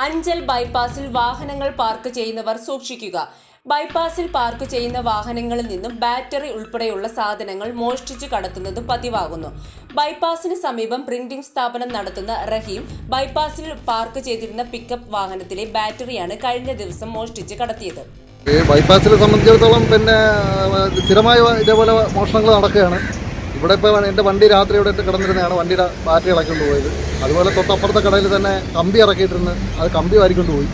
അഞ്ചൽ ബൈപ്പാസിൽ വാഹനങ്ങൾ പാർക്ക് ചെയ്യുന്നവർ സൂക്ഷിക്കുക. ബൈപ്പാസിൽ പാർക്ക് ചെയ്യുന്ന വാഹനങ്ങളിൽ നിന്നും ബാറ്ററി ഉൾപ്പെടെയുള്ള സാധനങ്ങൾ മോഷ്ടിച്ചു കടത്തുന്നത് പതിവാകുന്നു. ബൈപ്പാസിന് സമീപം പ്രിന്റിംഗ് സ്ഥാപനം നടത്തുന്ന റഹീം ബൈപ്പാസിൽ പാർക്ക് ചെയ്തിരുന്ന പിക്കപ്പ് വാഹനത്തിലെ ബാറ്ററിയാണ് കഴിഞ്ഞ ദിവസം മോഷ്ടിച്ച് കടത്തിയത്. ബൈപ്പാസിനെ സംബന്ധിച്ചിടത്തോളം സ്ഥിരമായ ഇതേപോലെ മോഷണങ്ങൾ നടക്കുകയാണ്. ഇവിടെ ഇപ്പോൾ എൻ്റെ വണ്ടി രാത്രി ഇവിടെ കിടന്നിരുന്നതാണ് വണ്ടിയുടെ ബാറ്ററി ഇളക്കൊണ്ട് പോയത്. അതുപോലെ തൊട്ടപ്പുറത്തെ കടയിൽ തന്നെ കമ്പി ഇറക്കിയിട്ടിരുന്ന് അത് കമ്പി വാരിക്കൊണ്ട് പോയി.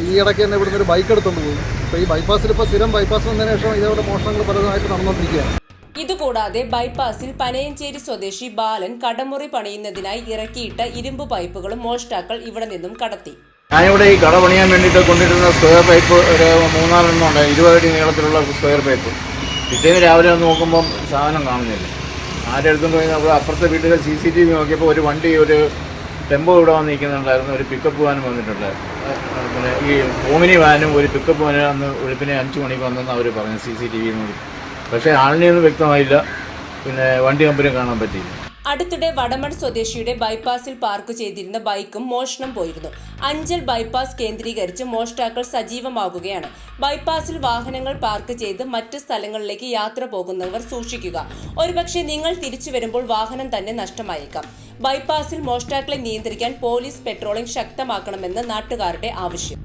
ഈ ഇടയ്ക്ക് തന്നെ ഇവിടുന്ന് ഒരു ബൈക്ക് എടുത്തുകൊണ്ട് പോയി. അപ്പോൾ ഈ ബൈപ്പാസിൽ സ്ഥിരം ബൈപ്പാസ് വന്നതിന് ശേഷം ഇതേപോലെ മോഷണങ്ങൾ പലതായിട്ട് നടന്നുകൊണ്ടിരിക്കുകയാണ്. ഇതുകൂടാതെ ബൈപ്പാസിൽ പനയഞ്ചേരി സ്വദേശി ബാലൻ കടമുറി പണിയുന്നതിനായി ഇറക്കിയിട്ട ഇരുമ്പ് പൈപ്പുകളും മോഷ്ടാക്കൾ ഇവിടെ നിന്നും കടത്തി. ഞാനിവിടെ ഈ കട പണിയാൻ വേണ്ടിയിട്ട് കൊണ്ടിരുന്ന സ്ക്വയർ പൈപ്പ് ഒരു 3-4 എണ്ണം ഉണ്ട്. 20 അടി നീളത്തിലുള്ള സ്ക്വയർ പൈപ്പ്. പിറ്റേന്ന് രാവിലെ ഒന്ന് നോക്കുമ്പം സാധനം കാണുന്നില്ല. ആരെടുത്തുകൊണ്ട് പോയി നമ്മൾ അപ്പുറത്തെ വീട്ടിലെ CCTV നോക്കിയപ്പോൾ ഒരു വണ്ടി ഒരു ടെമ്പോ ഇവിടെ വന്ന് നിൽക്കുന്നുണ്ടായിരുന്നു. ഒരു പിക്കപ്പ് വാനും വന്നിട്ടുണ്ടായിരുന്നു. പിന്നെ ഈ ഓമിനി വാനും ഒരു പിക്കപ്പ് വാനും അന്ന് വെളുപ്പിനെ 5 മണിക്ക് വന്നെന്ന് അവർ പറഞ്ഞു CCTV നോക്കി. പക്ഷേ ആളിനെയൊന്നും വ്യക്തമായില്ല. പിന്നെ വണ്ടി നമ്പരും കാണാൻ പറ്റിയില്ല. അടുത്തിടെ വടമൺ സ്വദേശിയുടെ ബൈപ്പാസിൽ പാർക്ക് ചെയ്തിരുന്ന ബൈക്കും മോഷണം പോയിരുന്നു. അഞ്ചൽ ബൈപ്പാസ് കേന്ദ്രീകരിച്ച് മോഷ്ടാക്കൾ സജീവമാകുകയാണ്. ബൈപ്പാസിൽ വാഹനങ്ങൾ പാർക്ക് ചെയ്ത് മറ്റ് സ്ഥലങ്ങളിലേക്ക് യാത്ര പോകുന്നവർ സൂക്ഷിക്കുക. ഒരുപക്ഷെ നിങ്ങൾ തിരിച്ചു വരുമ്പോൾ വാഹനം തന്നെ നഷ്ടമായേക്കാം. ബൈപ്പാസിൽ മോഷ്ടാക്കളെ നിയന്ത്രിക്കാൻ പോലീസ് പെട്രോളിംഗ് ശക്തമാക്കണമെന്ന് നാട്ടുകാരുടെ ആവശ്യം.